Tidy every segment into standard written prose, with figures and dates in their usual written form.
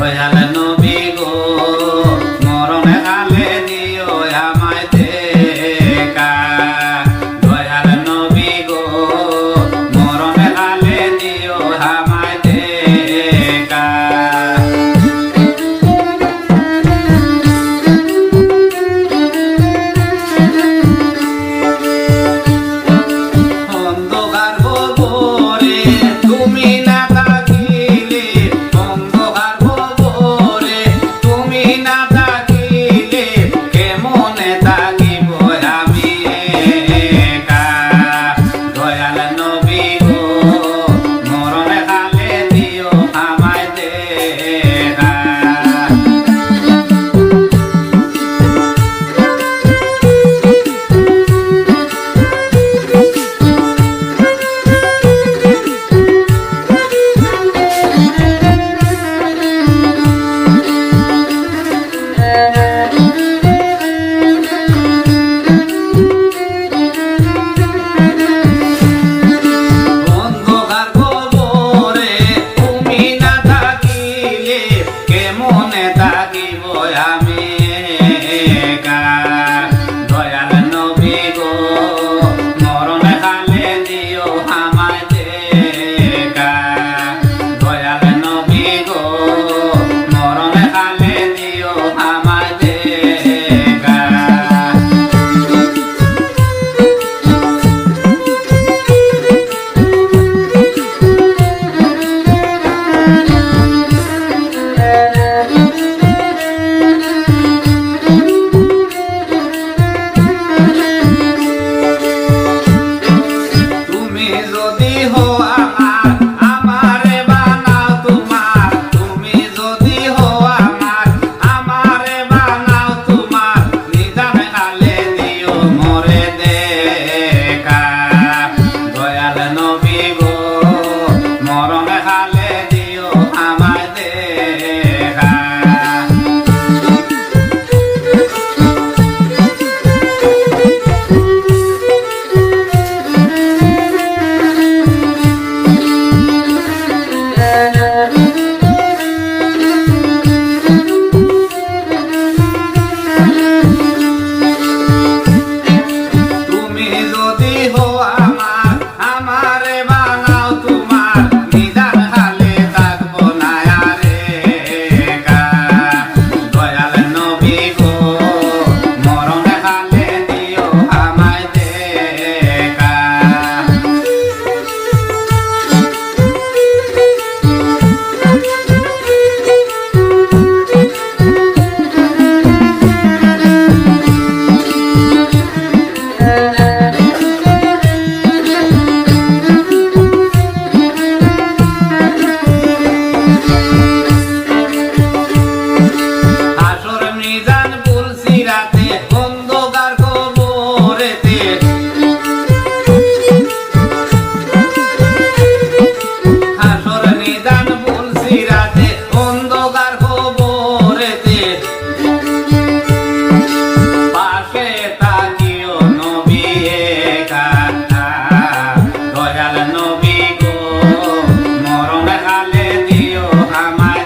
দয়াল নবী গো মরণে কালে দিও আমায় দেখা দয়াল নবী গো মরণে কালে দিও আমায় দেখা অন্ধকার গোবরে তুমি না থাকিলে অন্ধকার গোবরে তুমি না থাকিলে কেমনে থাকিব আমি একা দয়াল নবী গো মরণে কালে দিও আমায় দেখা অন্ধকার গোবরে তুমি না থাকিলে কেমনে থাকিব আমি একা দয়াল নবী গো মরণে কালে দিও আমায় দেখা দয়াল নবী গো মরণে কালে দিও আমায় দেখা তুমি যদি হো আমার আমারে বানাও তোমার তুমি যদি হো আমার আমারে বানাও তোমার নিদান কালে দিও মরে দেখা দয়াল নবী গো মরণ কালে দিও আমায় দেখা তুমি যদি হো আমার আমারে বানাও তোমার নিদান কালে থাকবো না আর একা দয়াল নবী গো মরণ কালে দিও আমায় দেখা আসর মিজান বলছি রাতে অন্ধকার গোবরেতে আসর নিদান বলছি রাতে অন্ধকার গোবরেতে পাশে তাকিও নবী একা দয়াল নবী গো মরণ কালে দিও আমায়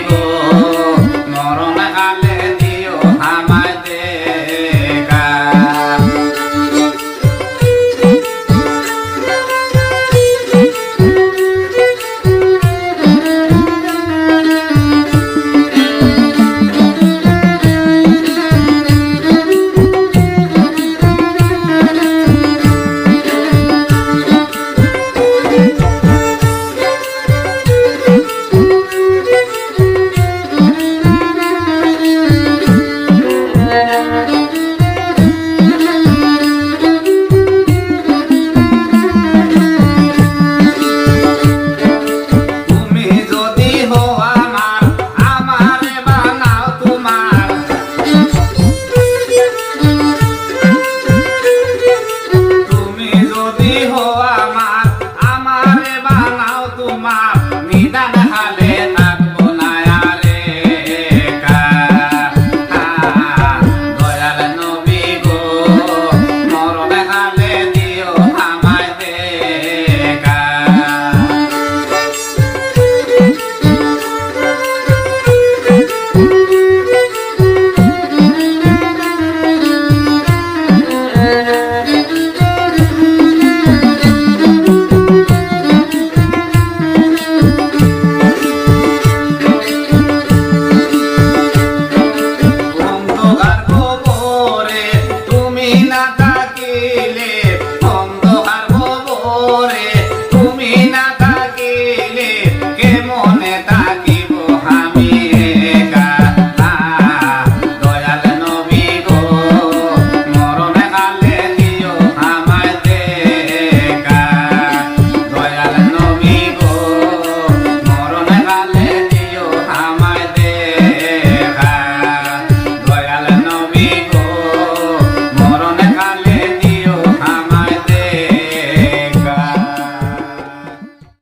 গো